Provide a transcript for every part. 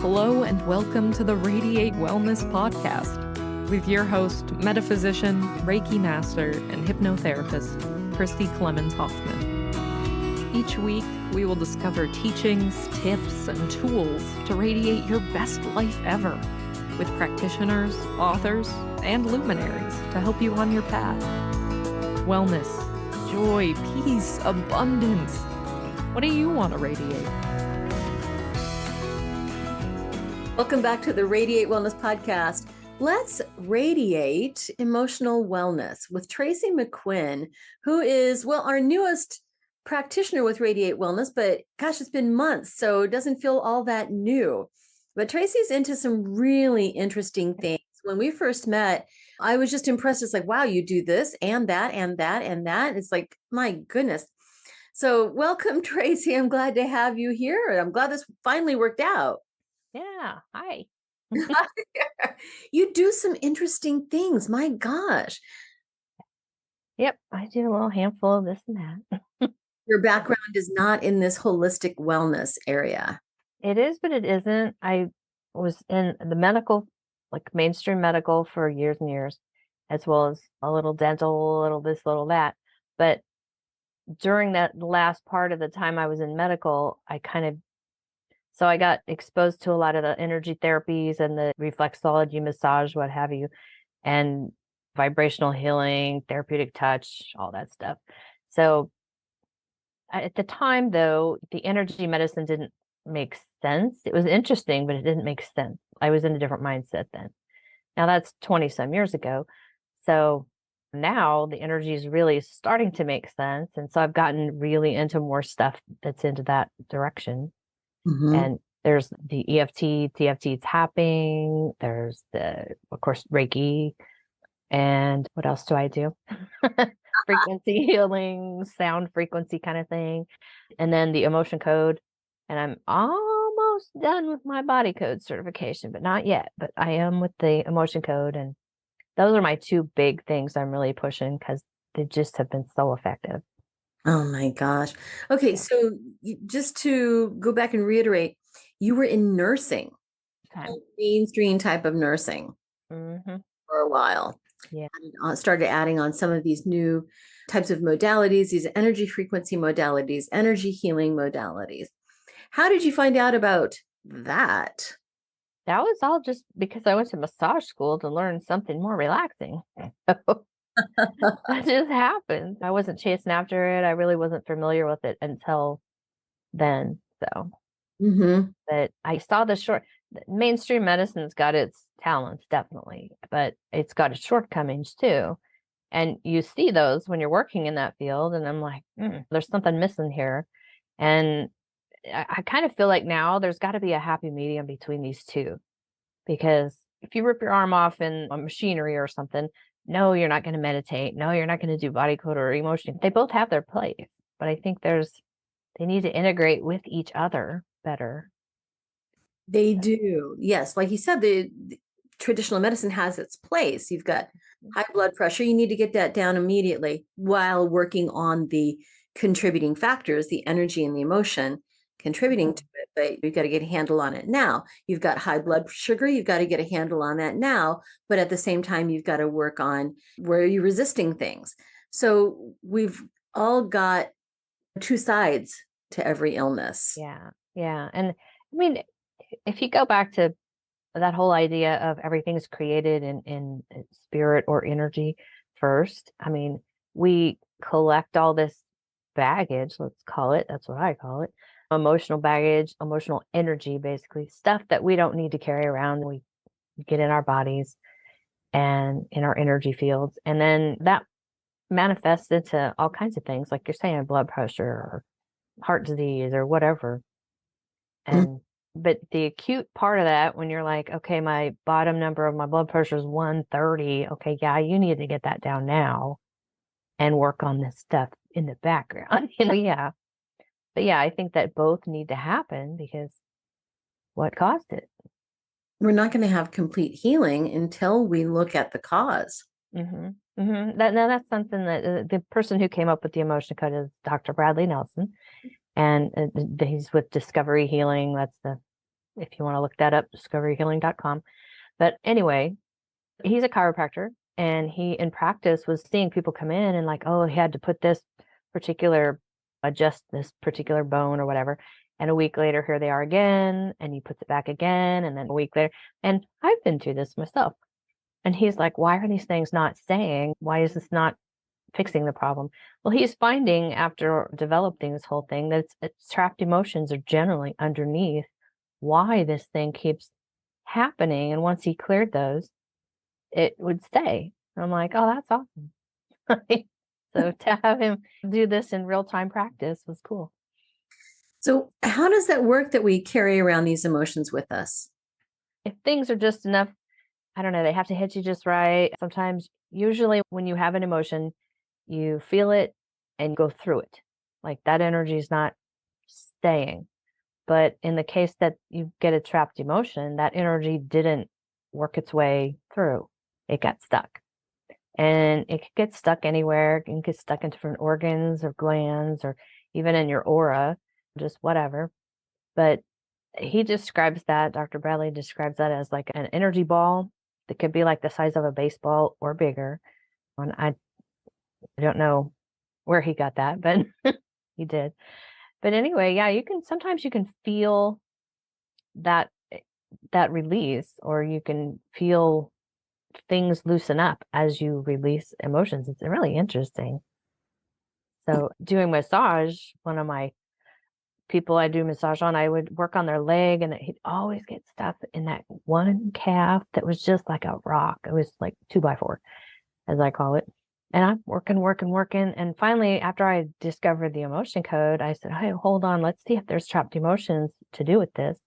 Hello and welcome to the Radiate Wellness podcast with your host, metaphysician, Reiki Master, and hypnotherapist, Christy Clemens Hoffman. Each week, we will discover teachings, tips, and tools to radiate your best life ever with practitioners, authors, and luminaries to help you on your path. Wellness, joy, peace, abundance. What do you want to radiate? Welcome back to the Radiate Wellness podcast. Let's radiate emotional wellness with Tracey McQuinn, who is, our newest practitioner with Radiate Wellness, but gosh, it's been months, so it doesn't feel all that new. But Tracey's into some really interesting things. When we first met, I was just impressed. It's like, wow, you do this and that and that and that. It's like, my goodness. So welcome, Tracey. I'm glad to have you here. I'm glad this finally worked out. Yeah. Hi. You do some interesting things. My gosh. Yep. I do a little handful of this and that. Your background is not in this holistic wellness area. It is, but it isn't. I was in the medical, like mainstream medical for years and years, as well as a little dental, a little this, little that. But during that last part of the time I was in medical, so I got exposed to a lot of the energy therapies and the reflexology, massage, what have you, and vibrational healing, therapeutic touch, all that stuff. So at the time, though, the energy medicine didn't make sense. It was interesting, but it didn't make sense. I was in a different mindset then. Now that's 20 some years ago. So now the energy is really starting to make sense. And so I've gotten really into more stuff that's into that direction. Mm-hmm. And there's the EFT, TFT tapping, there's of course, Reiki. And what else do I do? Frequency healing, sound frequency kind of thing. And then the emotion code. And I'm almost done with my body code certification, but not yet. But I am with the emotion code. And those are my two big things I'm really pushing because they just have been so effective. Oh my gosh. Okay. So just to go back and reiterate, you were in nursing, mainstream type of nursing for a while. Yeah. And started adding on some of these new types of modalities, these energy frequency modalities, energy healing modalities. How did you find out about that? That was all just because I went to massage school to learn something more relaxing. That just happened. I wasn't chasing after it. I really wasn't familiar with it until then. So, but I saw mainstream medicine's got its talents, definitely, but it's got its shortcomings too. And you see those when you're working in that field. And I'm like, there's something missing here. And I kind of feel like now there's got to be a happy medium between these two, because if you rip your arm off in a machinery or something, no, you're not going to meditate. No, you're not going to do body code or emotion. They both have their place, but I think they need to integrate with each other better. They do. Yes. Like you said, the traditional medicine has its place. You've got high blood pressure. You need to get that down immediately while working on the contributing factors, the energy and the emotion contributing to it, but you've got to get a handle on it now. You've got high blood sugar, you've got to get a handle on that now, but at the same time, you've got to work on where you're resisting things. So we've all got two sides to every illness. Yeah. Yeah. And I mean, if you go back to that whole idea of everything's created in spirit or energy first, I mean, we collect all this baggage, let's call it, that's what I call it, emotional baggage, emotional energy, basically stuff that we don't need to carry around. We get in our bodies and in our energy fields. And then that manifests into all kinds of things, like you're saying, blood pressure or heart disease or whatever. And but the acute part of that, when you're like, okay, my bottom number of my blood pressure is 130. Okay, yeah, you need to get that down now and work on this stuff in the background. Yeah. But yeah, I think that both need to happen, because what caused it? We're not going to have complete healing until we look at the cause. That's something that the person who came up with the emotion code is Dr. Bradley Nelson. And he's with Discovery Healing. That's the If you want to look that up, discoveryhealing.com. But anyway, he's a chiropractor, and he in practice was seeing people come in and like, oh, he had to put this adjust this particular bone or whatever. And a week later, here they are again, and he puts it back again. And then a week later, and I've been through this myself. And he's like, why are these things not staying? Why is this not fixing the problem? Well, he's finding after developing this whole thing that it's trapped emotions are generally underneath why this thing keeps happening. And once he cleared those, it would stay. I'm like, oh, that's awesome. So to have him do this in real time practice was cool. So how does that work that we carry around these emotions with us? If things are just enough, I don't know, they have to hit you just right. Sometimes, usually when you have an emotion, you feel it and go through it. Like that energy is not staying. But in the case that you get a trapped emotion, that energy didn't work its way through. It got stuck. And it could get stuck anywhere. It can get stuck in different organs or glands or even in your aura, just whatever. But he describes that, Dr. Bradley describes that as like an energy ball that could be like the size of a baseball or bigger. And I don't know where he got that, but he did. But anyway, yeah, sometimes you can feel that release, or you can feel things loosen up as you release emotions. It's really interesting. So doing massage, one of my people I do massage on, I would work on their leg, and he'd always get stuff in that one calf that was just like a rock. It was like 2x4, as I call it. And I'm working. And finally, after I discovered the emotion code, I said, hey, hold on, let's see if there's trapped emotions to do with this.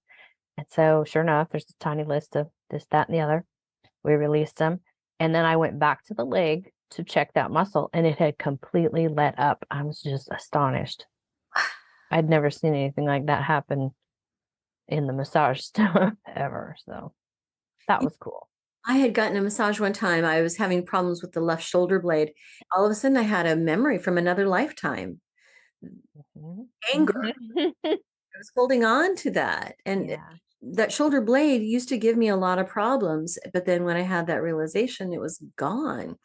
And so sure enough, there's a tiny list of this, that, and the other. We released them. And then I went back to the leg to check that muscle, and it had completely let up. I was just astonished. I'd never seen anything like that happen in the massage stuff ever. So that was cool. I had gotten a massage one time. I was having problems with the left shoulder blade. All of a sudden, I had a memory from another lifetime. Anger. I was holding on to that. And Yeah. that shoulder blade used to give me a lot of problems. But then when I had that realization, it was gone.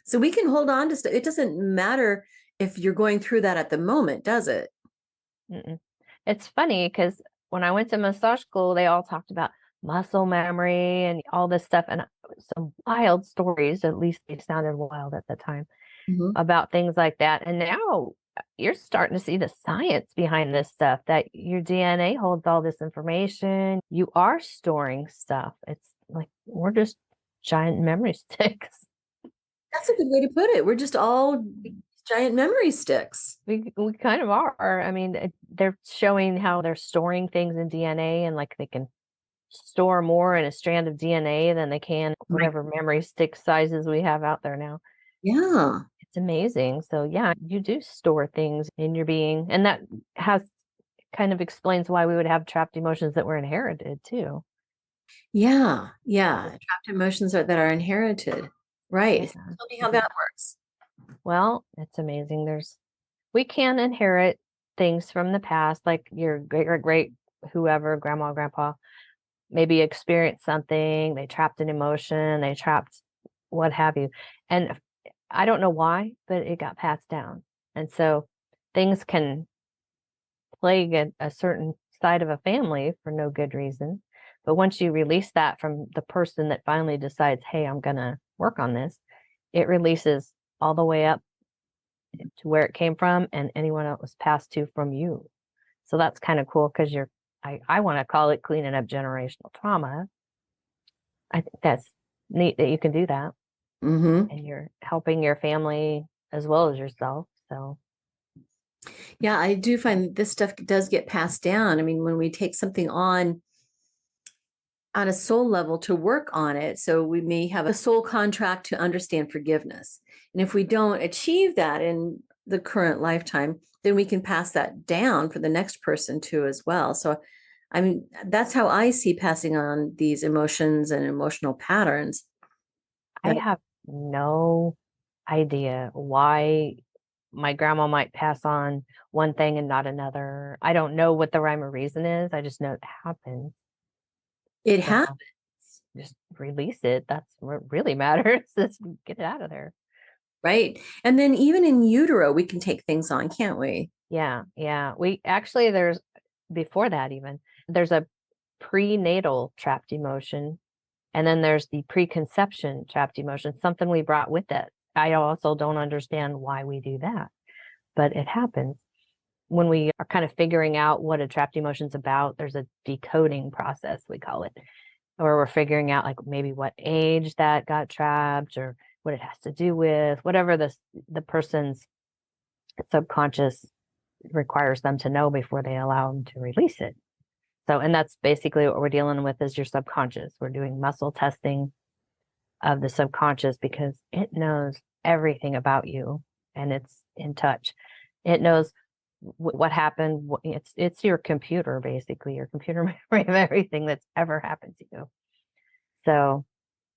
So we can hold on to stuff. It doesn't matter if you're going through that at the moment, does it? Mm-mm. It's funny because when I went to massage school, they all talked about muscle memory and all this stuff, and some wild stories, at least they sounded wild at the time, Mhm. about things like that. And now you're starting to see the science behind this stuff, that your DNA holds all this information. You are storing stuff. It's like we're just giant memory sticks. That's a good way to put it. We're just all giant memory sticks. We kind of are. I mean, they're showing how they're storing things in DNA, and like they can store more in a strand of DNA than they can Right. whatever memory stick sizes we have out there now. Yeah. It's amazing. So yeah, you do store things in your being, and that has kind of explains why we would have trapped emotions that were inherited too. Yeah. Yeah. Trapped emotions that are inherited. Right. Yeah. Tell me how that works. Well, it's amazing. We can inherit things from the past, like your great whoever, grandma, grandpa, maybe experienced something, they trapped an emotion, they trapped what have you. And I don't know why, but it got passed down. And so things can plague a certain side of a family for no good reason. But once you release that from the person that finally decides, hey, I'm going to work on this, it releases all the way up to where it came from and anyone it was passed to from you. So that's kind of cool because I want to call it cleaning up generational trauma. I think that's neat that you can do that. Mm-hmm. And you're helping your family as well as yourself. So Yeah, I do find this stuff does get passed down. I mean, when we take something on a soul level to work on it, so we may have a soul contract to understand forgiveness. And if we don't achieve that in the current lifetime, then we can pass that down for the next person too as well. So I mean, that's how I see passing on these emotions and emotional patterns. I have no idea why my grandma might pass on one thing and not another. I don't know what the rhyme or reason is. I just know it happens. It So happens. just release it. That's what really matters. Just get it out of there. Right. And then even in utero, we can take things on, can't we? Yeah. Yeah. We actually, before that, even, there's a prenatal trapped emotion. And then there's the preconception trapped emotion, something we brought with it. I also don't understand why we do that, but it happens. When we are kind of figuring out what a trapped emotion's about, there's a decoding process, we call it, or we're figuring out like maybe what age that got trapped or what it has to do with whatever the person's subconscious requires them to know before they allow them to release it. So, and that's basically what we're dealing with is your subconscious. We're doing muscle testing of the subconscious because it knows everything about you and it's in touch. It knows what happened. It's your computer, basically, your computer memory of everything that's ever happened to you. So,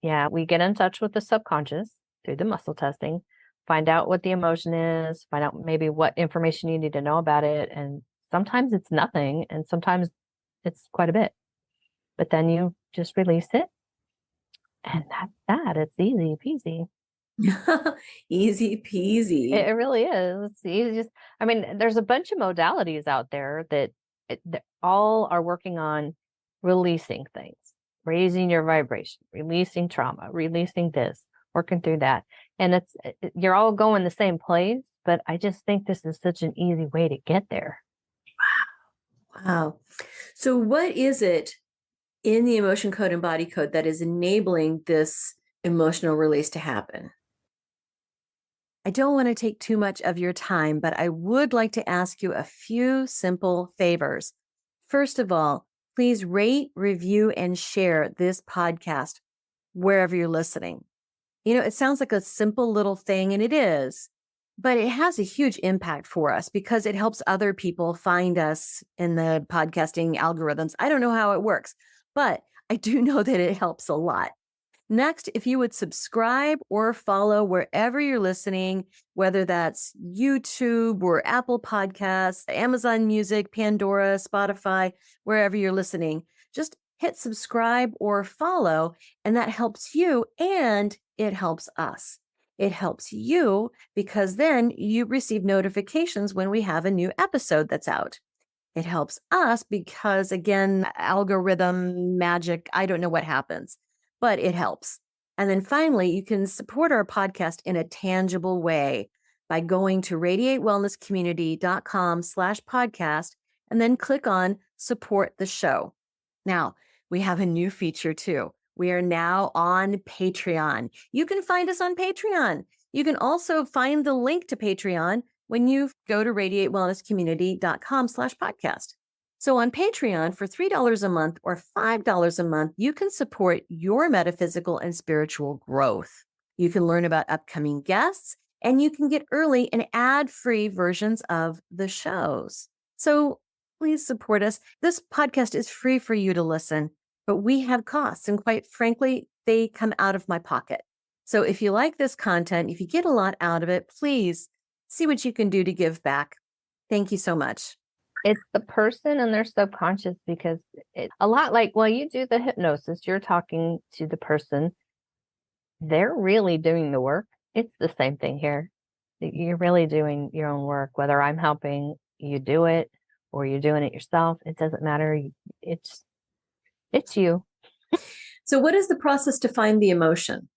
yeah, we get in touch with the subconscious through the muscle testing, find out what the emotion is, find out maybe what information you need to know about it. And sometimes it's nothing, and sometimes it's quite a bit. But then you just release it, and that's that. It's easy peasy. Easy peasy. It really is. It's easy. I mean, there's a bunch of modalities out there that all are working on releasing things, raising your vibration, releasing trauma, releasing this, working through that. And you're all going the same place, but I just think this is such an easy way to get there. Wow. So what is it in the emotion code and body code that is enabling this emotional release to happen? I don't want to take too much of your time, but I would like to ask you a few simple favors. First of all, please rate, review, and share this podcast wherever you're listening. You know, it sounds like a simple little thing, and it is, but it has a huge impact for us because it helps other people find us in the podcasting algorithms. I don't know how it works, but I do know that it helps a lot. Next, if you would subscribe or follow wherever you're listening, whether that's YouTube or Apple Podcasts, Amazon Music, Pandora, Spotify, wherever you're listening, just hit subscribe or follow, and that helps you and it helps us. It helps you because then you receive notifications when we have a new episode that's out. It helps us because, again, algorithm magic, I don't know what happens, but it helps. And then finally, you can support our podcast in a tangible way by going to radiatewellnesscommunity.com/podcast and then click on support the show. Now, we have a new feature too. We are now on Patreon. You can find us on Patreon. You can also find the link to Patreon when you go to radiatewellnesscommunity.com/podcast. So on Patreon for $3 a month or $5 a month, you can support your metaphysical and spiritual growth. You can learn about upcoming guests and you can get early and ad-free versions of the shows. So please support us. This podcast is free for you to listen, but we have costs and quite frankly, they come out of my pocket. So if you like this content, if you get a lot out of it, please see what you can do to give back. Thank you so much. It's the person and their subconscious because it's a lot like while you do the hypnosis, you're talking to the person. They're really doing the work. It's the same thing here. You're really doing your own work, whether I'm helping you do it or you're doing it yourself. It doesn't matter. It's you. So what is the process to find the emotion?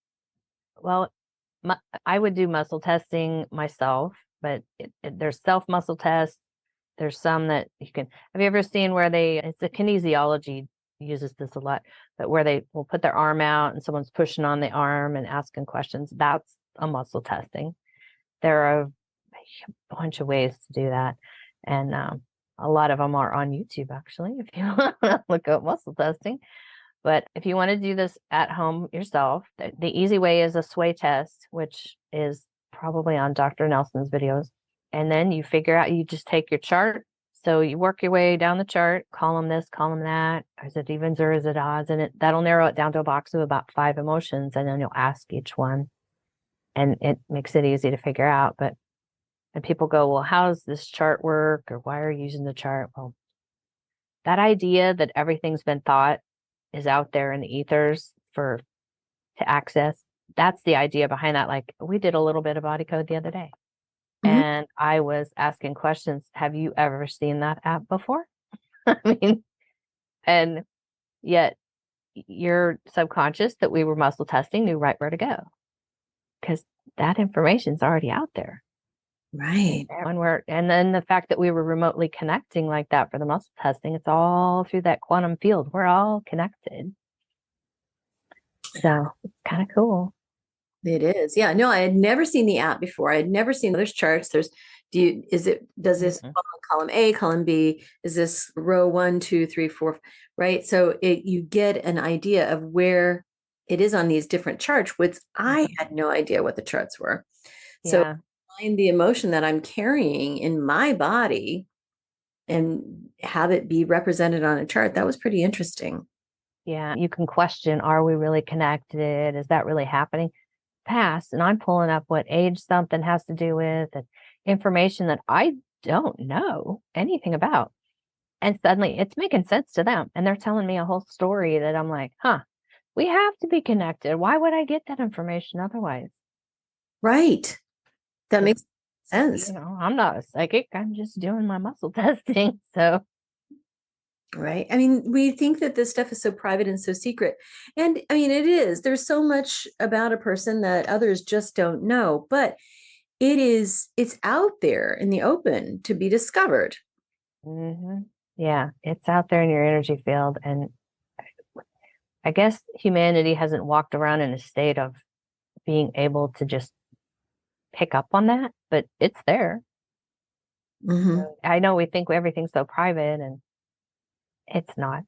Well, I would do muscle testing myself, but there's self muscle tests. There's some that you can. Have you ever seen where it's a kinesiology uses this a lot, but where they will put their arm out and someone's pushing on the arm and asking questions? That's a muscle testing. There are a bunch of ways to do that, and a lot of them are on YouTube actually. If you want to look up muscle testing. But if you want to do this at home yourself, the easy way is a sway test, which is probably on Dr. Nelson's videos. And then you figure out, you just take your chart. So you work your way down the chart, column this, column that. Is it evens or is it odds? And that'll narrow it down to a box of about 5 emotions. And then you'll ask each one. And it makes it easy to figure out. And people go, well, how does this chart work? Or why are you using the chart? Well, that idea that everything's been thought is out there in the ethers to access. That's the idea behind that. Like, we did a little bit of body code the other day, and I was asking questions. Have you ever seen that app before? I mean, and yet your subconscious that we were muscle testing knew right where to go, because that information's already out there. Right. And then the fact that we were remotely connecting like that for the muscle testing, it's all through that quantum field. We're all connected. So it's kind of cool. It is. Yeah. No, I had never seen the app before. I had never seen those charts. Does this fall on column A, column B? Is this row 1, 2, 3, 4? Right. So you get an idea of where it is on these different charts, which I had no idea what the charts were. So Yeah. find the emotion that I'm carrying in my body and have it be represented on a chart. That was pretty interesting. Yeah. You can question, are we really connected? Is that really happening? Past, and I'm pulling up what age something has to do with, and information that I don't know anything about. And suddenly it's making sense to them. And they're telling me a whole story that I'm like, we have to be connected. Why would I get that information otherwise? Right. That makes sense. I'm not a psychic. I'm just doing my muscle testing. So. Right. I mean, we think that this stuff is so private and so secret. And I mean, it is. There's so much about a person that others just don't know, but it's out there in the open to be discovered. Yeah, it's out there in your energy field. And I guess humanity hasn't walked around in a state of being able to just pick up on that, but it's there. So I know we think everything's so private, and it's not.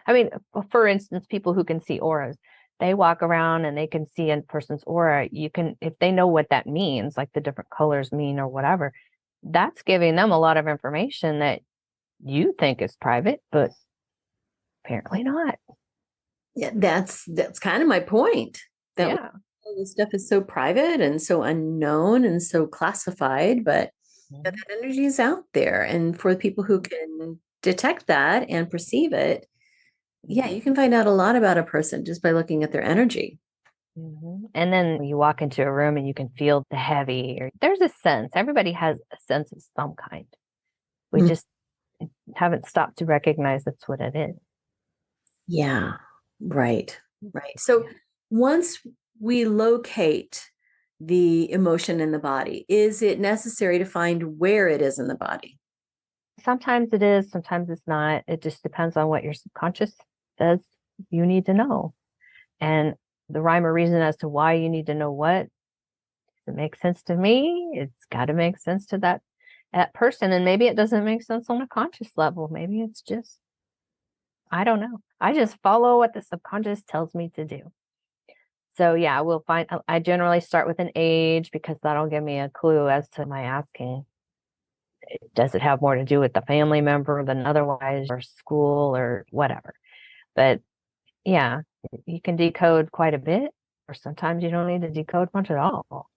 I mean, for instance, people who can see auras, they walk around and they can see a person's aura. If they know what that means, like the different colors mean or whatever, that's giving them a lot of information that you think is private, but apparently not. Yeah, that's kind of my point. That this stuff is so private and so unknown and so classified, but that energy is out there. And for the people who can detect that and perceive it, yeah, you can find out a lot about a person just by looking at their energy. And then you walk into a room and you can feel the heavy, or there's a sense. Everybody has a sense of some kind. We just haven't stopped to recognize that's what it is. Yeah, right. So once we locate the emotion in the body, is it necessary to find where it is in the body? Sometimes it is, sometimes it's not. It just depends on what your subconscious says you need to know. And the rhyme or reason as to why you need to know what, does it make sense to me? It's got to make sense to that person. And maybe it doesn't make sense on a conscious level. Maybe it's just, I don't know. I just follow what the subconscious tells me to do. So yeah, I generally start with an age, because that'll give me a clue as to my asking. Does it have more to do with the family member than otherwise, or school, or whatever? But yeah, you can decode quite a bit, or sometimes you don't need to decode much at all.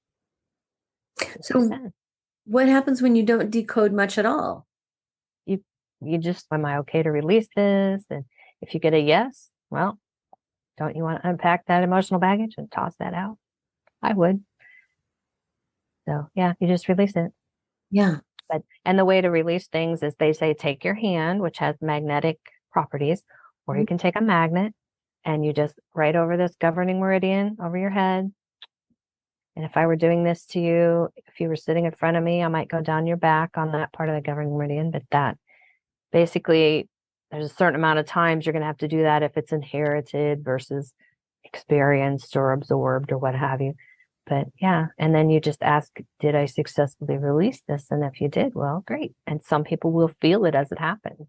So what happens when you don't decode much at all? You just, am I okay to release this? And if you get a yes, well, don't you want to unpack that emotional baggage and toss that out? I would. So yeah, you just release it. Yeah. And the way to release things is, they say, take your hand, which has magnetic properties, or you can take a magnet and you just write over this governing meridian over your head. And if I were doing this to you, if you were sitting in front of me, I might go down your back on that part of the governing meridian. But that basically, there's a certain amount of times you're going to have to do that if it's inherited versus experienced or absorbed or what have you. But yeah, and then you just ask, did I successfully release this? And if you did, well, great. And some people will feel it as it happens.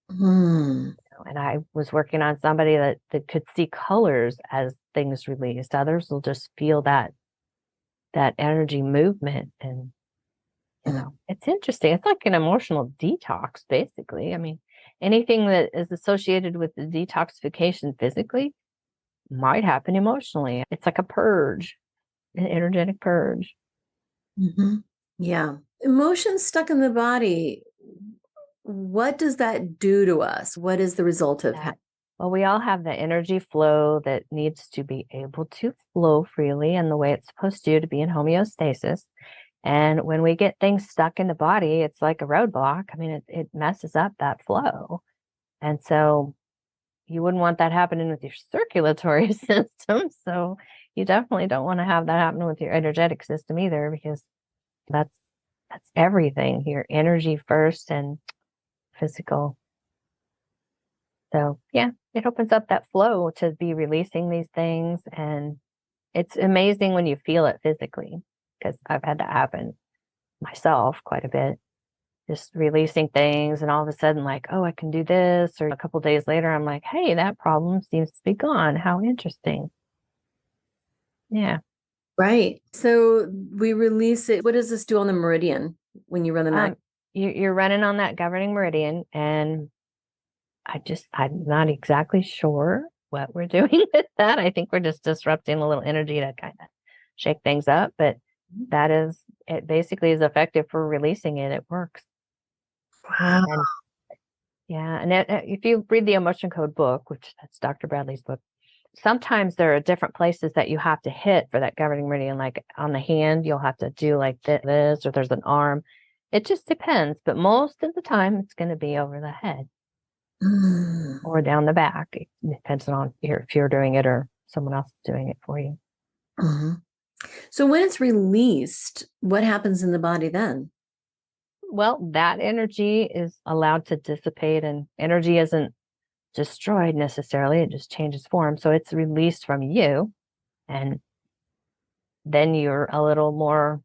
And I was working on somebody that could see colors as things released. Others will just feel that energy movement. And it's interesting. It's like an emotional detox, basically. I mean, anything that is associated with the detoxification physically might happen emotionally. It's like a purge. An energetic purge. Yeah. Emotions stuck in the body. What does that do to us? What is the result of that? Well, we all have the energy flow that needs to be able to flow freely and the way it's supposed to be in homeostasis. And when we get things stuck in the body, it's like a roadblock. I mean, it messes up that flow. And so you wouldn't want that happening with your circulatory system. So you definitely don't want to have that happen with your energetic system either, because that's everything. Your energy first and physical. So yeah, it opens up that flow to be releasing these things. And it's amazing when you feel it physically, because I've had that happen myself quite a bit. Just releasing things, and all of a sudden, like, oh, I can do this. Or a couple days later, I'm like, hey, that problem seems to be gone. How interesting. Yeah. Right. So we release it. What does this do on the meridian when you run the mag? You're running on that governing meridian, and I'm not exactly sure what we're doing with that. I think we're just disrupting a little energy to kind of shake things up, but it basically is effective for releasing it. It works. Wow. And yeah. And if you read the Emotion Code book, which that's Dr. Bradley's book, sometimes there are different places that you have to hit for that governing meridian. Like on the hand, you'll have to do like this, or there's an arm. It just depends. But most of the time, it's going to be over the head or down the back. It depends on if you're doing it or someone else is doing it for you. Mm-hmm. So when it's released, what happens in the body then? Well, that energy is allowed to dissipate, and energy isn't destroyed necessarily. It just changes form. So it's released from you, and then you're a little more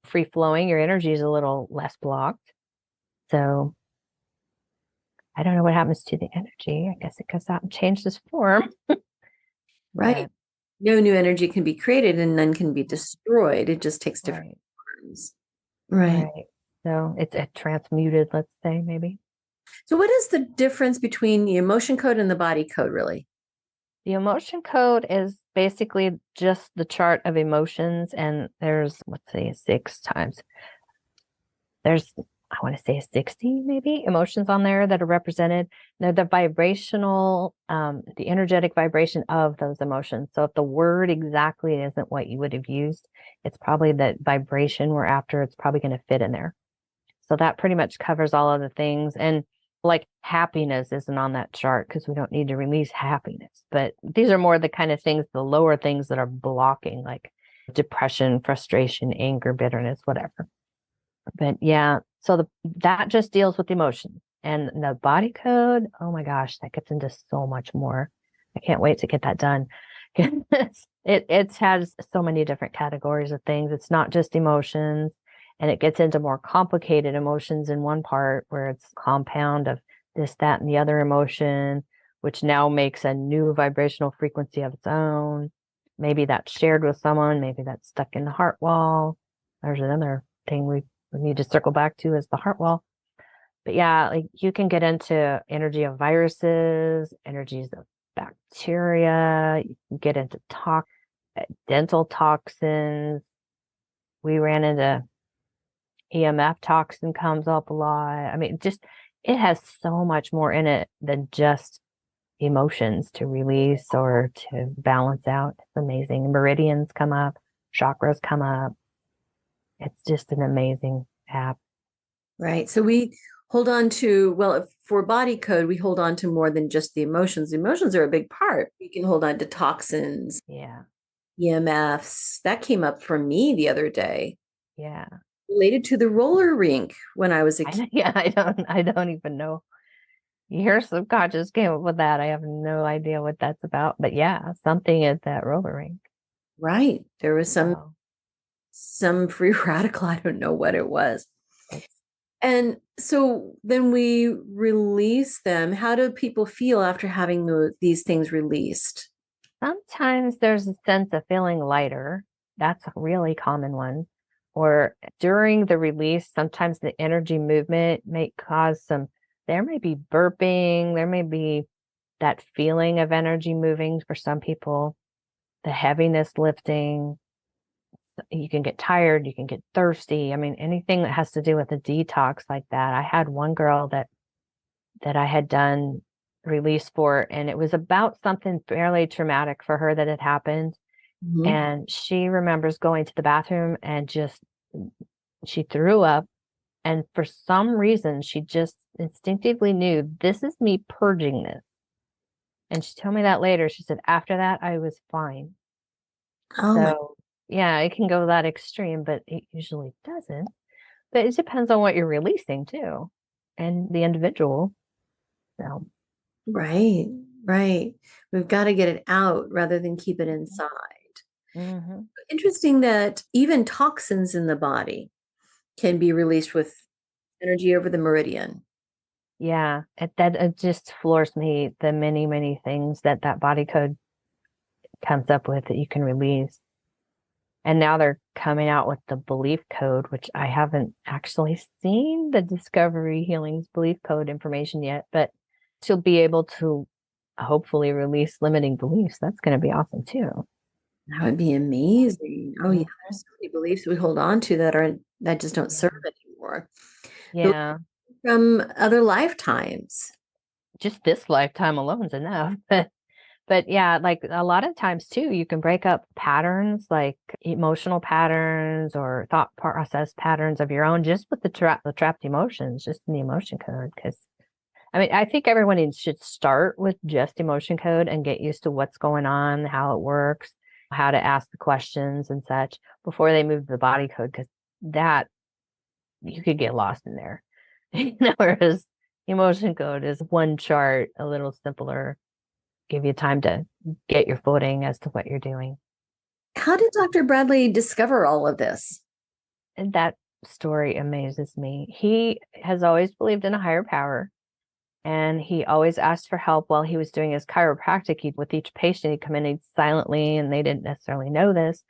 free flowing. Your energy is a little less blocked. So I don't know what happens to the energy. I guess it goes out and changes form. Right. No new energy can be created and none can be destroyed. It just takes different forms. Right. So it's transmuted, let's say, maybe. So what is the difference between the emotion code and the body code, really? The emotion code is basically just the chart of emotions, and there's, let's say, 6 times. There's, I want to say 60 maybe emotions on there that are represented. They're the vibrational, the energetic vibration of those emotions. So if the word exactly isn't what you would have used, it's probably that vibration we're after. It's probably going to fit in there. So that pretty much covers all of the things. And like happiness isn't on that chart because we don't need to release happiness. But these are more the kind of things, the lower things that are blocking, like depression, frustration, anger, bitterness, whatever. But yeah, so that just deals with emotions. And the body code, oh my gosh, that gets into so much more. I can't wait to get that done. It has so many different categories of things. It's not just emotions, and it gets into more complicated emotions in one part where it's compound of this, that, and the other emotion, which now makes a new vibrational frequency of its own. Maybe that's shared with someone. Maybe that's stuck in the heart wall. There's another thing we need to circle back to is the heart wall. But yeah, like you can get into energy of viruses, energies of bacteria, you can get into dental toxins. We ran into EMF toxin comes up a lot. I mean, just it has so much more in it than just emotions to release or to balance out. It's amazing. Meridians come up, chakras come up. It's just an amazing app. Right. So we hold on to, well, for body code, we hold on to more than just the emotions. The emotions are a big part. We can hold on to toxins. Yeah. EMFs. That came up for me the other day. Yeah. Related to the roller rink when I was a kid. Yeah, I don't even know. Your subconscious came up with that. I have no idea what that's about. But yeah, something at that roller rink. Right. There was some free radical. I don't know what it was. And so then we release them. How do people feel after having these things released? Sometimes there's a sense of feeling lighter. That's a really common one. Or during the release, sometimes the energy movement may cause there may be burping, there may be that feeling of energy moving for some people, the heaviness lifting. You can get tired, you can get thirsty. I mean, anything that has to do with a detox like that. I had one girl that I had done release for, and it was about something fairly traumatic for her that had happened. Mhm. And she remembers going to the bathroom and she threw up. And for some reason, she just instinctively knew, this is me purging this. And she told me that later. She said, after that, I was fine. Oh my, So yeah, it can go that extreme, but it usually doesn't. But it depends on what you're releasing too, and the individual. So right, right. We've got to get it out rather than keep it inside. mhm. Interesting that even toxins in the body can be released with energy over the meridian. Yeah, it just floors me, the many, many things that body code comes up with that you can release. And now they're coming out with the belief code, which I haven't actually seen the Discovery Healing's belief code information yet, but to be able to hopefully release limiting beliefs, that's going to be awesome too. That would be amazing. Oh yeah, Mhm. there's so many beliefs we hold on to that just don't serve anymore. Beliefs Yeah, from other lifetimes. just this lifetime alone is enough. But yeah, like a lot of times too, you can break up patterns like emotional patterns or thought process patterns of your own just with the trapped emotions, just in the emotion code. Because I mean, I think everyone should start with just emotion code and get used to what's going on, how it works, how to ask the questions and such before they move to the body code, because that you could get lost in there. Whereas emotion code is one chart, a little simpler, give you time to get your footing as to what you're doing. How did Dr. Bradley discover all of this? And that story amazes me. He has always believed in a higher power. And he always asked for help while he was doing his chiropractic. With each patient, he'd come in silently, and they didn't necessarily know this,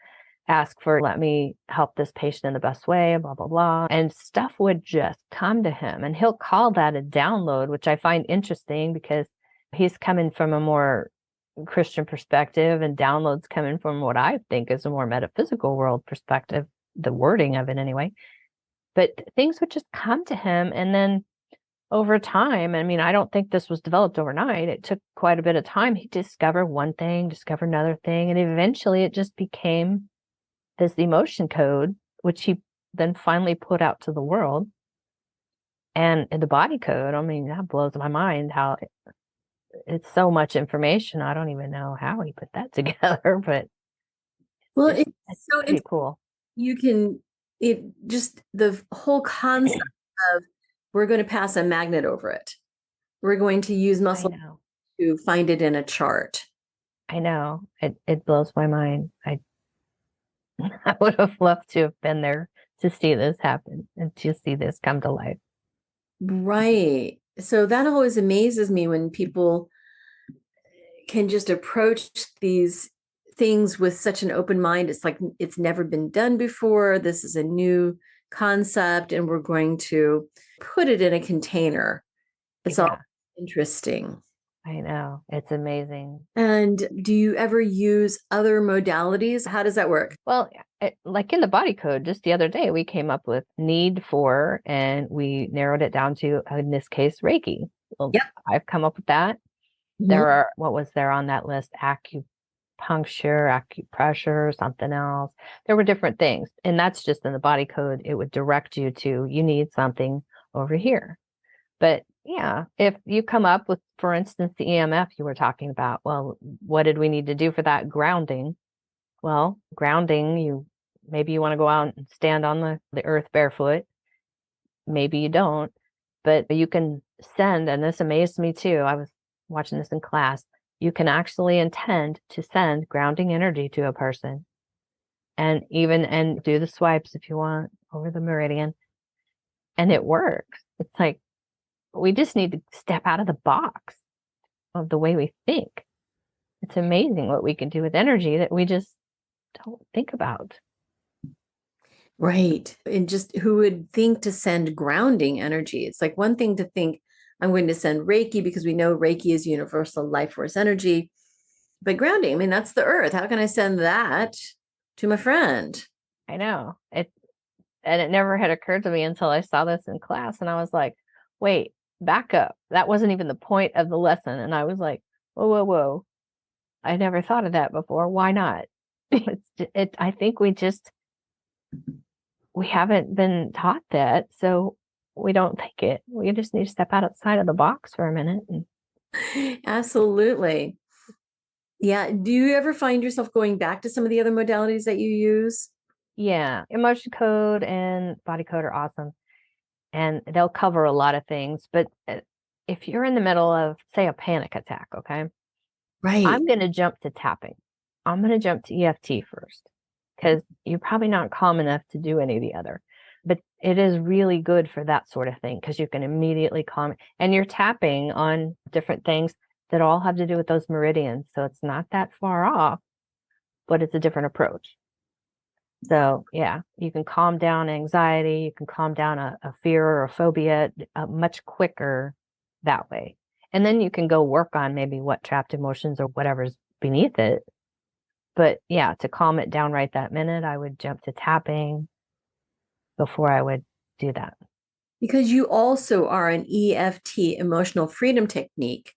ask for, let me help this patient in the best way, blah, blah, blah. And stuff would just come to him. And he'll call that a download, which I find interesting because he's coming from a more Christian perspective, and downloads coming from what I think is a more metaphysical world perspective, the wording of it anyway. But things would just come to him. And then over time, I mean, I don't think this was developed overnight. It took quite a bit of time. He discovered one thing, discovered another thing, and eventually it just became this emotion code, which he then finally put out to the world. And in the body code, I mean, that blows my mind how it's so much information. I don't even know how he put that together, but Well, it's so pretty cool. you can, it just the whole concept of we're going to pass a magnet over it. We're going to use I muscle know. to find it in a chart. I know. It blows my mind. I would have loved to have been there to see this happen and to see this come to life. Right. So that always amazes me when people can just approach these things with such an open mind. It's like it's never been done before. This is a new concept, and we're going to put it in a container. It's all Yeah, interesting. I know. It's amazing. And do you ever use other modalities? How does that work? Well, like in the body code, just the other day, we came up with need for, and we narrowed it down to, in this case, Reiki. Well, Yep. I've come up with that. Mhm. What was there on that list? Acupuncture, acupressure, something else. There were different things. And that's just in the body code. It would direct you to, you need something over here. But yeah, if you come up with, for instance, the EMF you were talking about, well, what did we need to do for that grounding? Well, grounding, maybe you want to go out and stand on the earth barefoot. Maybe you don't, but you can send, and this amazed me too. I was watching this in class. You can actually intend to send grounding energy to a person and do the swipes if you want over the meridian. And it works. It's like, we just need to step out of the box of the way we think. It's amazing what we can do with energy that we just don't think about. Right. And just who would think to send grounding energy? It's like one thing to think, I'm going to send Reiki because we know Reiki is universal life force energy. But grounding, I mean, that's the earth. How can I send that to my friend? I know it, and it never had occurred to me until I saw this in class, and I was like, wait, back up. That wasn't even the point of the lesson. And I was like, whoa, whoa, whoa. I never thought of that before. Why not? I think we haven't been taught that. So we don't think it. We just need to step outside of the box for a minute. Absolutely. Yeah. Do you ever find yourself going back to some of the other modalities that you use? Yeah. Emotion code and body code are awesome. And they'll cover a lot of things. But if you're in the middle of, say, a panic attack, okay, Right. I'm going to jump to tapping. I'm going to jump to EFT first because you're probably not calm enough to do any of the other. But it is really good for that sort of thing because you can immediately calm. And you're tapping on different things that all have to do with those meridians. So it's not that far off, but it's a different approach. So yeah, you can calm down anxiety, you can calm down a fear or a phobia much quicker that way. And then you can go work on maybe what trapped emotions or whatever's beneath it. But yeah, to calm it down right that minute, I would jump to tapping before I would do that. Because you also are an EFT, emotional freedom technique.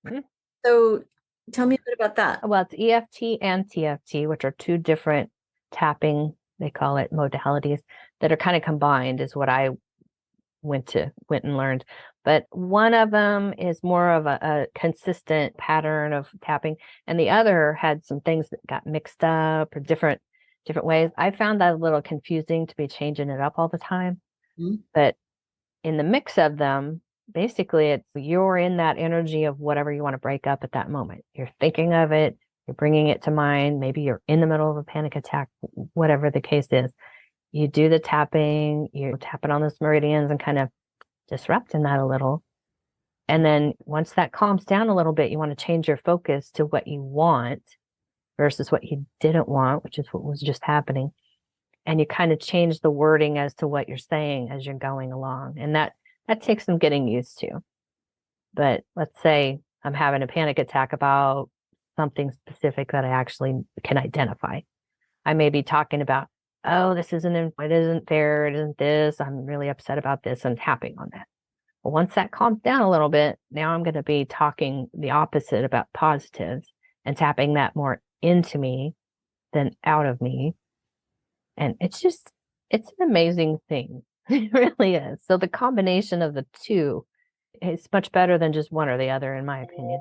Mm-hmm. So tell me a bit about that. Well, it's EFT and TFT, which are two different tapping, they call it modalities, that are kind of combined is what I went and learned. But one of them is more of a consistent pattern of tapping, and the other had some things that got mixed up or different ways. I found that a little confusing to be changing it up all the time. Mm-hmm. But in the mix of them, basically it's you're in that energy of whatever you want to break up at that moment. You're thinking of it, you're bringing it to mind. Maybe you're in the middle of a panic attack, whatever the case is. You do the tapping, you're tapping on those meridians and kind of disrupting that a little. And then once that calms down a little bit, you want to change your focus to what you want versus what you didn't want, which is what was just happening. And you kind of change the wording as to what you're saying as you're going along. And that takes some getting used to. But let's say I'm having a panic attack about something specific that I actually can identify. I may be talking about, oh, it isn't fair, it isn't this, I'm really upset about this, and tapping on that. Well, once that calms down a little bit, now I'm going to be talking the opposite about positives and tapping that more into me than out of me. And it's an amazing thing. It really is. So the combination of the two is much better than just one or the other, in my opinion.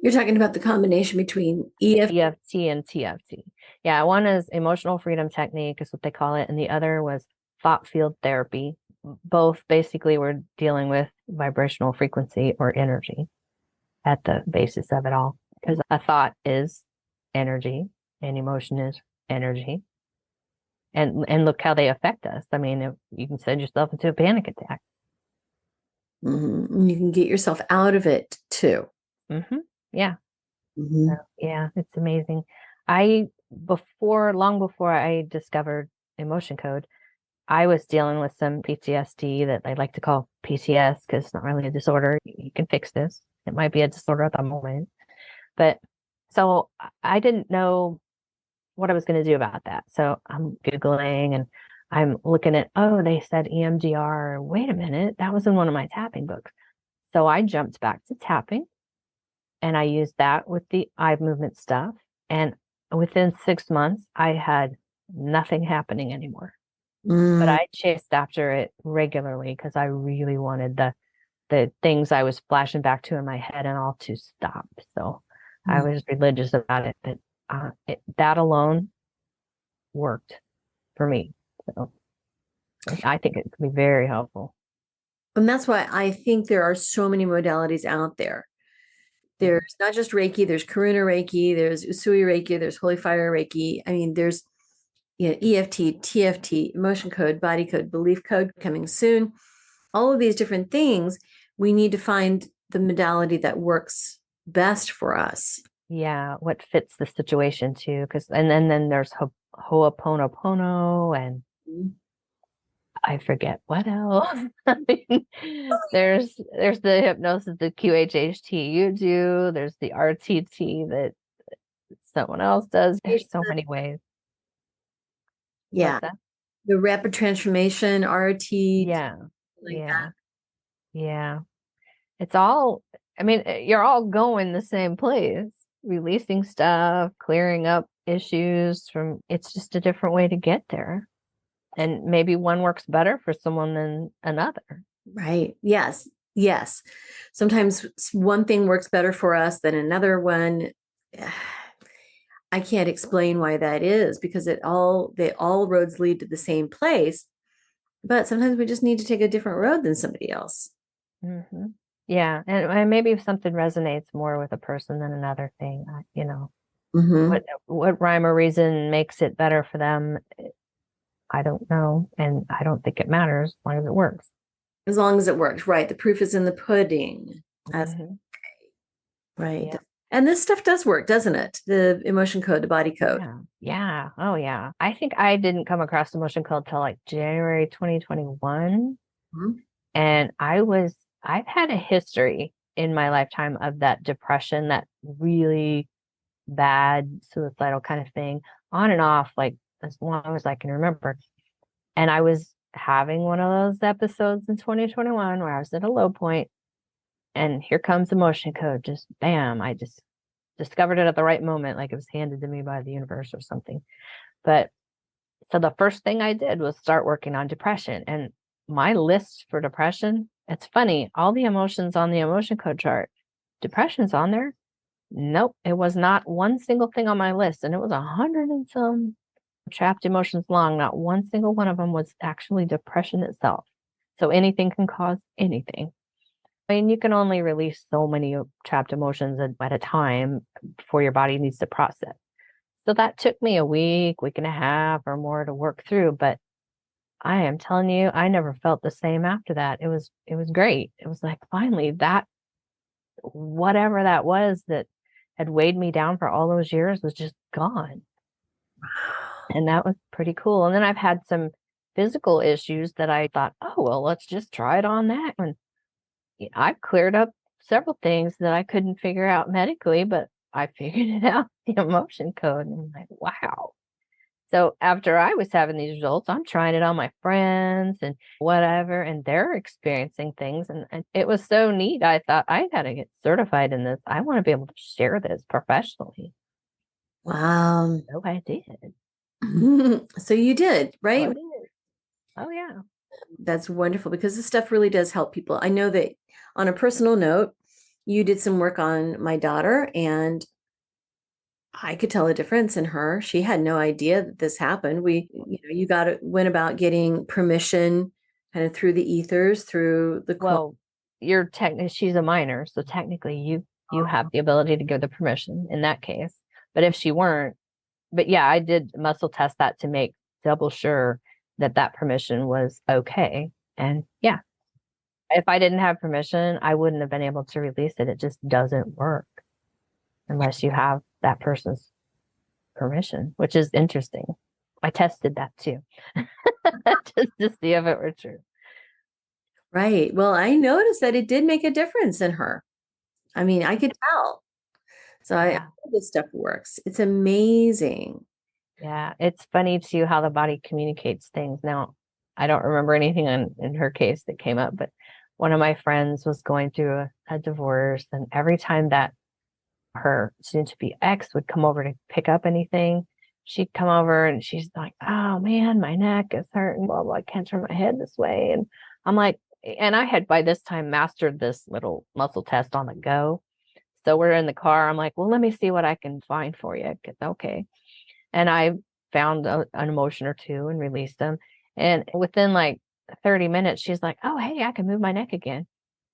You're talking about the combination between EFT and TFT. Yeah, one is emotional freedom technique is what they call it. And the other was thought field therapy. Both basically were dealing with vibrational frequency or energy at the basis of it all. Because a thought is energy and emotion is energy. And look how they affect us. I mean, if you can send yourself into a panic attack. Mm-hmm. You can get yourself out of it too. Mm-hmm. Yeah. Mm-hmm. So, yeah, it's amazing. Long before I discovered emotion code, I was dealing with some PTSD that I like to call PTS because it's not really a disorder. You can fix this. It might be a disorder at the moment. But so I didn't know what I was going to do about that. So I'm Googling and I'm looking at, they said EMDR. Wait a minute, that was in one of my tapping books. So I jumped back to tapping and I used that with the eye movement stuff. And within 6 months, I had nothing happening anymore. But I chased after it regularly because I really wanted the things I was flashing back to in my head and all to stop. So I was religious about it, but that alone worked for me. So I think it could be very helpful. And that's why I think there are so many modalities out there. There's not just Reiki, there's Karuna Reiki, there's Usui Reiki, there's Holy Fire Reiki. I mean, there's EFT, TFT, Emotion Code, Body Code, Belief Code coming soon. All of these different things, we need to find the modality that works best for us. Yeah, what fits the situation too. And then there's Ho'oponopono and I forget what else. I mean, there's the hypnosis, the QHHT you do. There's the RTT that someone else does. There's so many ways. Yeah. The rapid transformation, RT. Yeah. Yeah. it's all, I mean, you're all going the same place, releasing stuff, clearing up issues from, it's just a different way to get there. And maybe one works better for someone than another. Right. Yes. Yes. Sometimes one thing works better for us than another one. I can't explain why that is, because all roads lead to the same place, but sometimes we just need to take a different road than somebody else. Mm-hmm. Yeah. And maybe if something resonates more with a person than another thing, Mm-hmm. what rhyme or reason makes it better for them, I don't know. And I don't think it matters as long as it works. As long as it works, right? The proof is in the pudding. That's right. Yeah. And this stuff does work, doesn't it? The emotion code, the body code. Yeah. Oh, yeah. I think I didn't come across emotion code till like January 2021. Mhm. And I've had a history in my lifetime of that depression, that really bad suicidal kind of thing, on and off, like as long as I can remember. And I was having one of those episodes in 2021 where I was at a low point, and here comes emotion code. Just bam. I just discovered it at the right moment, like it was handed to me by the universe or something. But so the first thing I did was start working on depression. And my list for depression, it's funny, all the emotions on the emotion code chart, depression's on there. Nope, it was not one single thing on my list. And it was 100 and some trapped emotions long. Not one single one of them was actually depression itself. So anything can cause anything. I mean, you can only release so many trapped emotions at a time before your body needs to process. So that took me a week and a half or more to work through. But I am telling you, I never felt the same after that. It was great. It was like, finally, that whatever that was that had weighed me down for all those years was just gone. And that was pretty cool. And then I've had some physical issues that I thought, oh, well, let's just try it on that. And I've cleared up several things that I couldn't figure out medically, but I figured it out, the emotion code. And I'm like, wow. So after I was having these results, I'm trying it on my friends and whatever, and they're experiencing things. And it was so neat. I thought I got to get certified in this. I want to be able to share this professionally. Wow. So I did. So you did, right? I did. Oh, yeah. That's wonderful, because this stuff really does help people. I know that on a personal note, you did some work on my daughter, and I could tell a difference in her. She had no idea that this happened. You went about getting permission kind of through the ethers, through the Well, she's a minor, so technically you have the ability to give the permission in that case. But if she weren't, but yeah, I did muscle test that to make double sure that permission was okay. And yeah, if I didn't have permission, I wouldn't have been able to release it. It just doesn't work unless you have that person's permission, which is interesting. I tested that too, just to see if it were true. Right. Well, I noticed that it did make a difference in her. I mean, I could tell. So I know this stuff works. It's amazing. Yeah, it's funny too how the body communicates things. Now, I don't remember anything in her case that came up, but one of my friends was going through a divorce, and every time that her soon-to-be ex would come over to pick up anything, she'd come over and she's like, "Oh man, my neck is hurting, blah blah. I can't turn my head this way." And I'm like, and I had by this time mastered this little muscle test on the go. So we're in the car. I'm like, "Well, let me see what I can find for you." Okay. And I found an emotion or two and released them. And within like 30 minutes, she's like, "Oh, hey, I can move my neck again."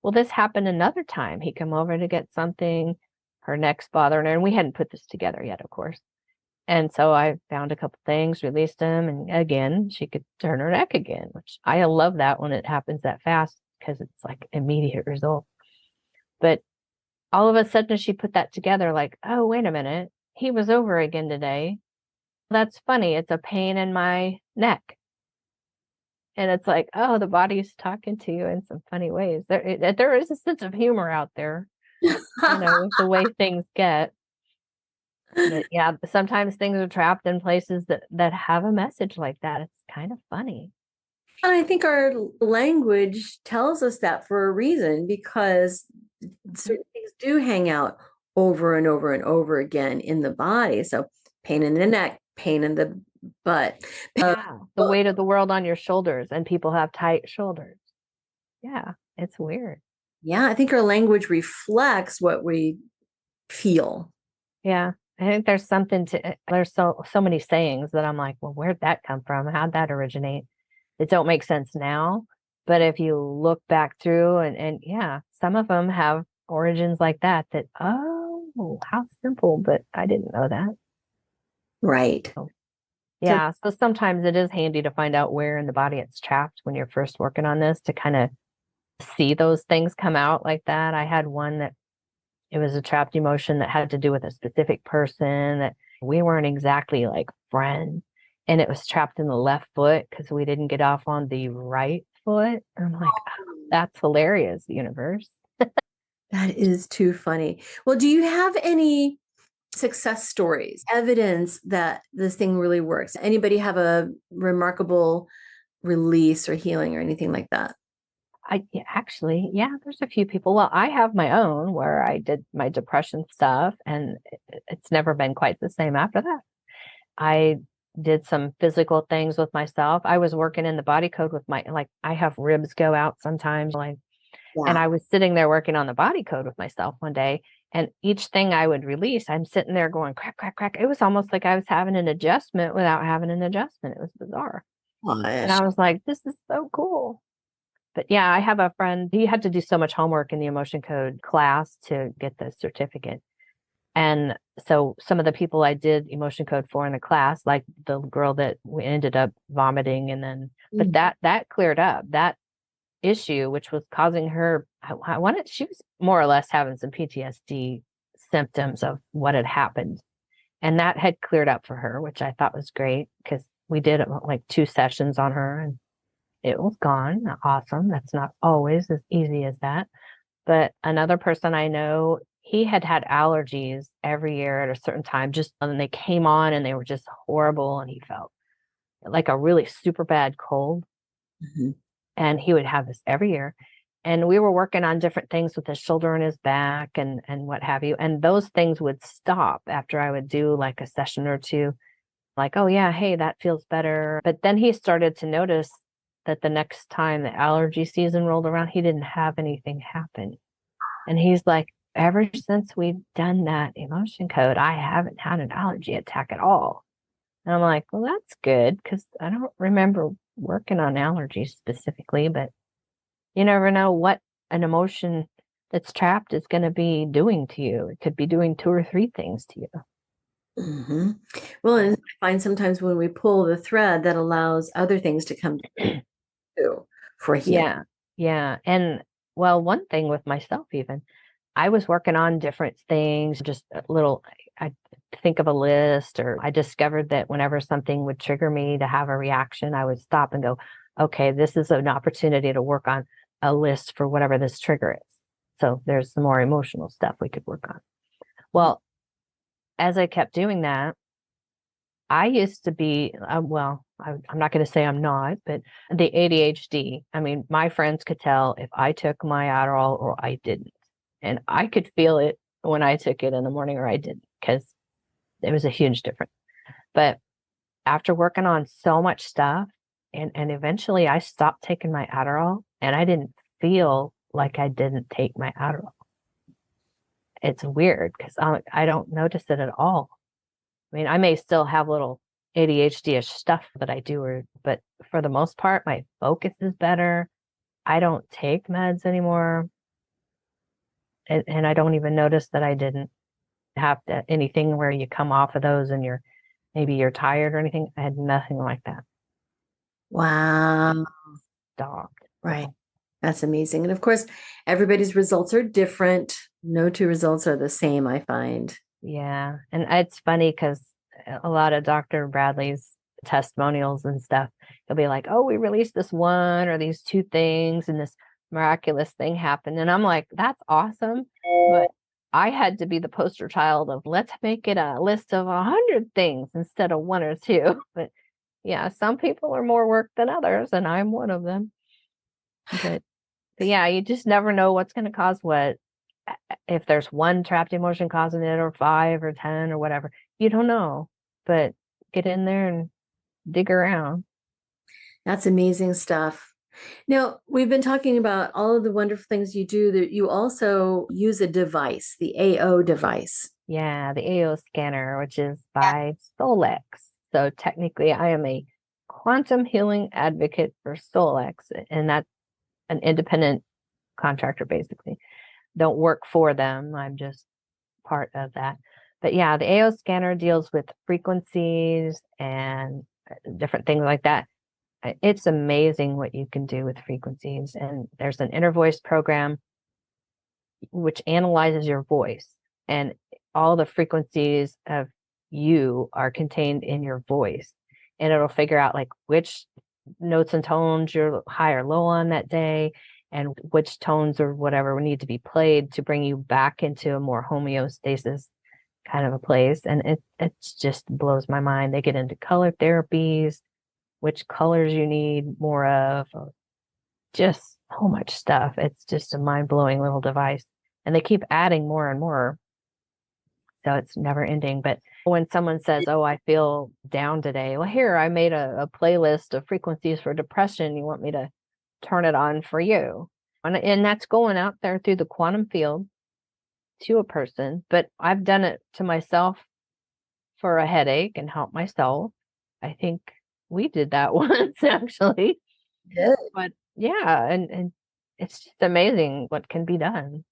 Well, this happened another time. He come over to get something, her neck's bothering her, and we hadn't put this together yet, of course. And so I found a couple things, released them, and again, she could turn her neck again, which I love that when it happens that fast because it's like immediate result. But all of a sudden, she put that together like, "Oh, wait a minute. He was over again today. That's funny. It's a pain in my neck." And it's like, oh, the body's talking to you in some funny ways. There is a sense of humor out there, with the way things get. But yeah, sometimes things are trapped in places that have a message like that. It's kind of funny. And I think our language tells us that for a reason, because certain things do hang out over and over and over again in the body. So pain in the neck, pain in the butt. Yeah, the weight of the world on your shoulders, and people have tight shoulders. Yeah, it's weird. Yeah, I think our language reflects what we feel. Yeah, I think there's something to there's so many sayings that I'm like, well, where'd that come from? How'd that originate? It don't make sense now, but if you look back through and yeah, some of them have origins like that, oh, how simple, but I didn't know that. Right. So, yeah, so sometimes it is handy to find out where in the body it's trapped when you're first working on this, to kind of see those things come out like that. I had one that it was a trapped emotion that had to do with a specific person that we weren't exactly like friends. And it was trapped in the left foot because we didn't get off on the right foot. And I'm like, oh, that's hilarious, universe. That is too funny. Well, do you have any success stories, evidence that this thing really works? Anybody have a remarkable release or healing or anything like that? Actually, yeah, there's a few people. Well, I have my own where I did my depression stuff, and it's never been quite the same after that. I did some physical things with myself. I was working in the body code with like, I have ribs go out sometimes, like, and I was sitting there working on the body code with myself one day, and each thing I would release, I'm sitting there going crack, crack, crack. It was almost like I was having an adjustment without having an adjustment. It was bizarre. And I was like, this is so cool. But yeah, I have a friend, he had to do so much homework in the emotion code class to get the certificate. And so some of the people I did emotion code for in the class, like the girl that we ended up vomiting, and then, but that cleared up that issue, which was causing her, I wanted, she was more or less having some PTSD symptoms of what had happened. And that had cleared up for her, which I thought was great, because we did like 2 sessions on her and it was gone. Awesome. That's not always as easy as that. But another person I know, he had allergies every year at a certain time, just and they came on and they were just horrible. And he felt like a really super bad cold. Mm-hmm. And he would have this every year. And we were working on different things with his shoulder and his back and what have you. And those things would stop after I would do like a session or two. Like, oh yeah, hey, that feels better. But then he started to notice that the next time the allergy season rolled around, he didn't have anything happen. And he's like, ever since we've done that emotion code, I haven't had an allergy attack at all. And I'm like, well, that's good, because I don't remember working on allergies specifically, but you never know what an emotion that's trapped is going to be doing to you. It could be doing 2 or 3 things to you. Mm-hmm. Well, and I find sometimes when we pull the thread, that allows other things to come through for healing. Yeah. Yeah. And well, one thing with myself, even, I was working on different things, just a little, I think of a list, or I discovered that whenever something would trigger me to have a reaction, I would stop and go, okay, this is an opportunity to work on a list for whatever this trigger is. So there's some more emotional stuff we could work on. Well, as I kept doing that, I used to be, well, I'm not going to say I'm not, but the ADHD, I mean, my friends could tell if I took my Adderall or I didn't. And I could feel it when I took it in the morning or I didn't, because it was a huge difference. But after working on so much stuff, and eventually I stopped taking my Adderall, and I didn't feel like I didn't take my Adderall. It's weird because I don't notice it at all. I mean, I may still have little ADHD-ish stuff that I do, but for the most part, my focus is better. I don't take meds anymore. And I don't even notice that I didn't have anything where you come off of those and maybe you're tired or anything. I had nothing like that. Wow. Stopped. Right. That's amazing. And of course, everybody's results are different. No 2 results are the same, I find. Yeah. And it's funny because a lot of Dr. Bradley's testimonials and stuff, he'll be like, oh, we released this one or these 2 things and this miraculous thing happened. And I'm like, that's awesome. But I had to be the poster child of let's make it a list of 100 things instead of 1 or 2. But Yeah, some people are more work than others, and I'm one of them. But yeah, you just never know what's going to cause what. If there's one trapped emotion causing it, or 5 or 10 or whatever, you don't know. But get in there and dig around. That's amazing stuff. Now, we've been talking about all of the wonderful things you do, that you also use a device, the AO device. Yeah, the AO scanner, which is by Solex. So technically, I am a quantum healing advocate for Solex, and that's an independent contractor, basically. Don't work for them. I'm just part of that. But yeah, the AO scanner deals with frequencies and different things like that. It's amazing what you can do with frequencies. And there's an inner voice program which analyzes your voice, and all the frequencies of you are contained in your voice. And it'll figure out like which notes and tones you're high or low on that day, and which tones or whatever need to be played to bring you back into a more homeostasis kind of a place. And it just blows my mind. They get into color therapies, which colors you need more of, or just so much stuff. It's just a mind-blowing little device. And they keep adding more and more. So it's never ending. But when someone says, oh, I feel down today, well, here, I made a playlist of frequencies for depression. You want me to turn it on for you? And that's going out there through the quantum field to a person. But I've done it to myself for a headache and help myself. I think we did that once, actually. Good. But yeah, and it's just amazing what can be done.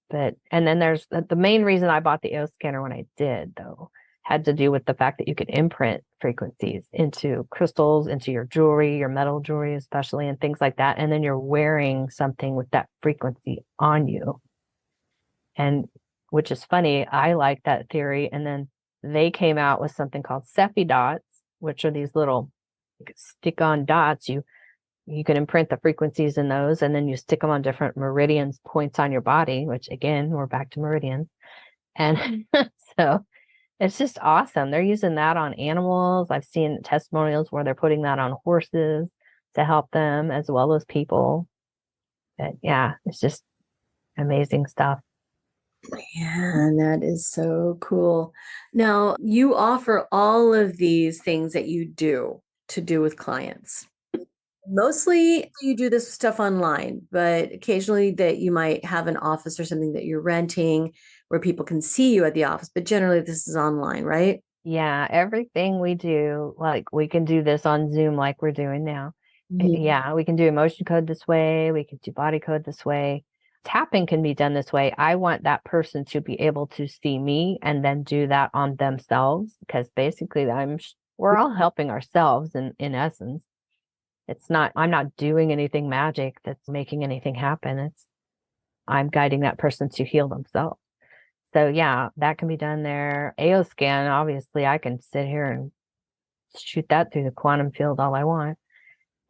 But, and then there's the main reason I bought the AO scanner when I did, though, had to do with the fact that you could imprint frequencies into crystals, into your jewelry, your metal jewelry, especially, and things like that. And then you're wearing something with that frequency on you. And which is funny, I like that theory. And then they came out with something called Cepheid dots, which are these little stick-on dots. You can imprint the frequencies in those, and then you stick them on different meridians, points on your body, which again, we're back to meridians. And so it's just awesome. They're using that on animals. I've seen testimonials where they're putting that on horses to help them as well as people. But yeah, it's just amazing stuff. Yeah, that is so cool. Now, you offer all of these things that you do to do with clients. Mostly you do this stuff online, but occasionally that you might have an office or something that you're renting where people can see you at the office, but generally this is online, right? Yeah, everything we do, like we can do this on Zoom like we're doing now. Mhm. Yeah, we can do emotion code this way. We can do body code this way. Tapping can be done this way. I want that person to be able to see me and then do that on themselves, because basically we're all helping ourselves in essence. I'm not doing anything magic that's making anything happen. I'm guiding that person to heal themselves. So yeah, that can be done there. AO scan, obviously I can sit here and shoot that through the quantum field all I want.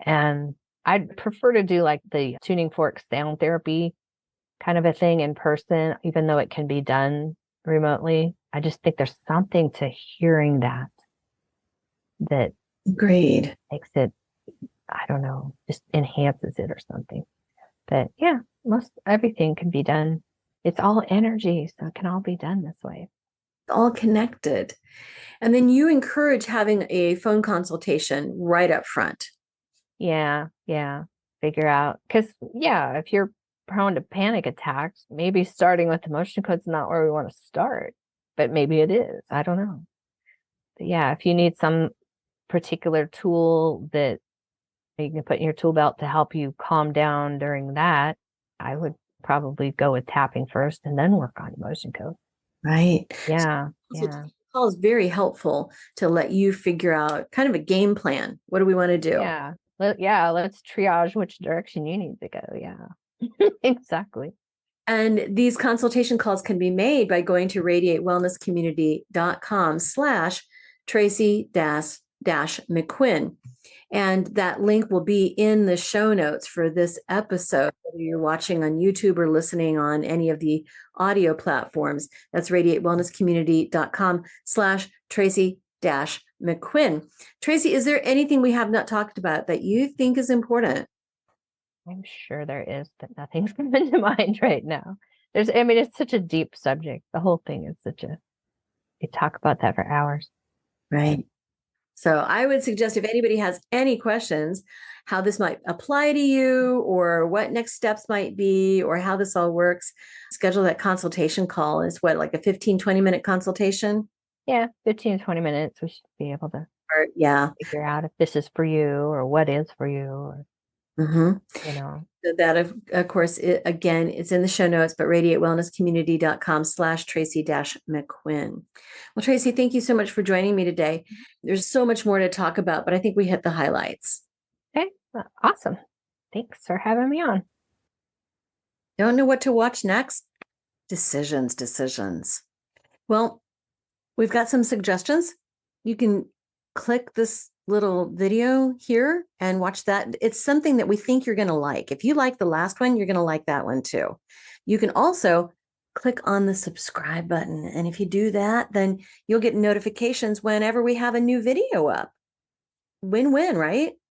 And I'd prefer to do like the tuning fork sound therapy kind of a thing in person, even though it can be done remotely. I just think there's something to hearing that Agreed. makes it, I don't know, just enhances it or something. But yeah, most everything can be done. It's all energy, so it can all be done this way. All connected. And then you encourage having a phone consultation right up front. Yeah. Figure out, because yeah, if you're prone to panic attacks, maybe starting with emotion code's not where we want to start, but maybe it is. I don't know. But yeah, if you need some particular tool that you can put in your tool belt to help you calm down during that, I would probably go with tapping first and then work on emotion code. Right. Yeah. So the call is very helpful to let you figure out kind of a game plan. What do we want to do? Yeah. Let's triage which direction you need to go. Yeah. Exactly. And these consultation calls can be made by going to radiatewellnesscommunity.com/Tracey-McQuinn. And that link will be in the show notes for this episode, whether you're watching on YouTube or listening on any of the audio platforms. That's radiatewellnesscommunity.com/Tracey-McQuinn. McQuinn. Tracey, is there anything we have not talked about that you think is important? I'm sure there is, but nothing's coming to mind right now. It's such a deep subject. The whole thing is you talk about that for hours. Right. So I would suggest if anybody has any questions, how this might apply to you or what next steps might be or how this all works, schedule that consultation call. It's what, like a 15, 20-minute consultation? Yeah, 15 to 20 minutes. We should be able to figure out if this is for you or what is for you or, That, of course, again, it's in the show notes, but radiatewellnesscommunity.com/Tracey-McQuinn. Well, Tracey, thank you so much for joining me today. There's so much more to talk about, but I think we hit the highlights. Okay, awesome. Thanks for having me on. Don't know what to watch next? Decisions. Well, we've got some suggestions. You can click this little video here and watch that. It's something that we think you're going to like. If you like the last one, you're going to like that one too. You can also click on the subscribe button. And if you do that, then you'll get notifications whenever we have a new video up. Win-win, right?